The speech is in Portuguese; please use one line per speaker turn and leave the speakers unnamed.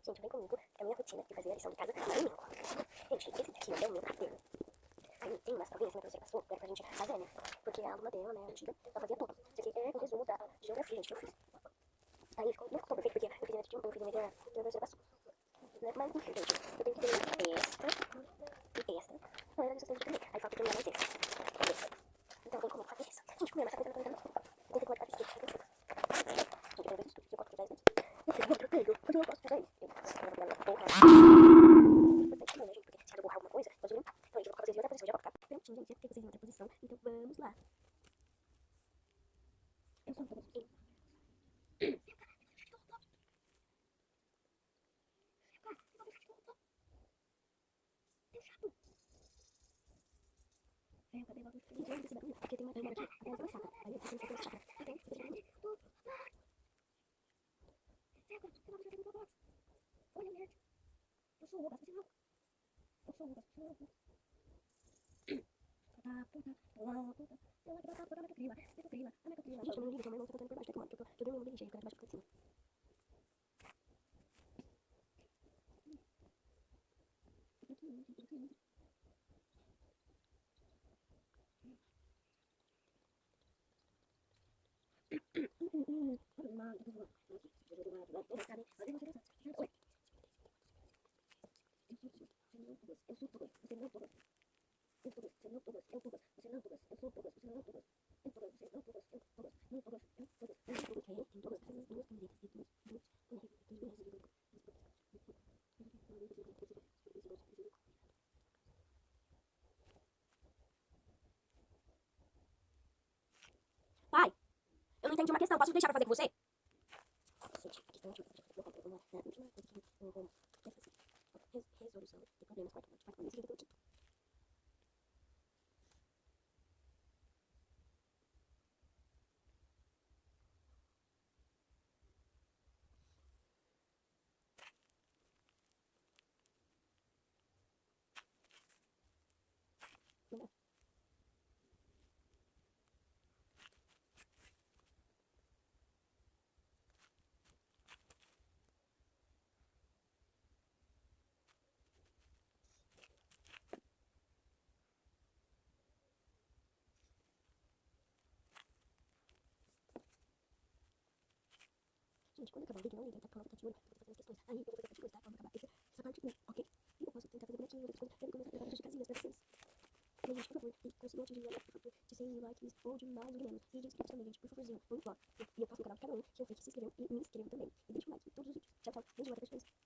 Gente, vem comigo, que a minha rotina de fazer a lição de casa é única. Gente, esse daqui é o meu cabelo. Aí tem umas provinhas que a professora passou, que era pra gente fazer, né? Porque a aluna dela, né, antiga, ela fazia tudo. Isso aqui é um resumo da geografia, gente, que eu fiz. Aí ficou, não ficou perfeito, porque eu fiz a média da professora passou. Né? Mas enfim, gente, eu tenho que terminar esta e esta. Não era necessário também. Aí falta terminar mais esse. Então vem comigo fazer isso. Gente, comer, mas essa coisa não tá entendendo. Tem que tomar de cada esquerda. Gente, eu quero ver isso tudo, se eu posso fazer isso. Eu tenho outro pego, mas eu não posso fazer isso. Eu vou na porra. Também, gente, porque se eu borrar alguma coisa, eu vou limpar. Então, gente, eu vou colocar vocês em outra posição, já vou ficar prontinho, gente, porque vocês em outra posição. Então, vamos lá. Eu sou um pouco... É, eu acabei logo de fazer esse barulho, porque tem uma aqui, atrás da chácara. Aí eu preciso fazer essa chácara. Então, eu vou fazer olha, merda. Eu sou o Lucas, você não. Eu sou o Lucas, você não. Gente, eu não ligo, meu irmão tá botando por baixo da cama, porque eu dormi no jeito, cara, de baixo pra cima. Pai, eu não entendi uma questão, posso deixar pra fazer com você? Gente, a questão é resolução de problemas com a Gente, quando acabar o vídeo, não liguem, tá? Calma, tá de olho, eu vou fazer as questões. Aí, eu vou fazer depois, tá? Quando acabar essa parte 1, ok? E eu posso tentar fazer bonequinho, outras coisas, pra começar a preparar de casinhas pra vocês. Mas, gente, por favor, consigam atingir a meta, por favor, de 100 likes ou de mais ou de menos. E de inscritos também, gente, por favorzinho, não importa. E eu posto no canal de cada um, que eu sei que se inscrevam e me inscrevam também. E deixa um like em todos os vídeos. Tchau, tchau. Beijo, até depois.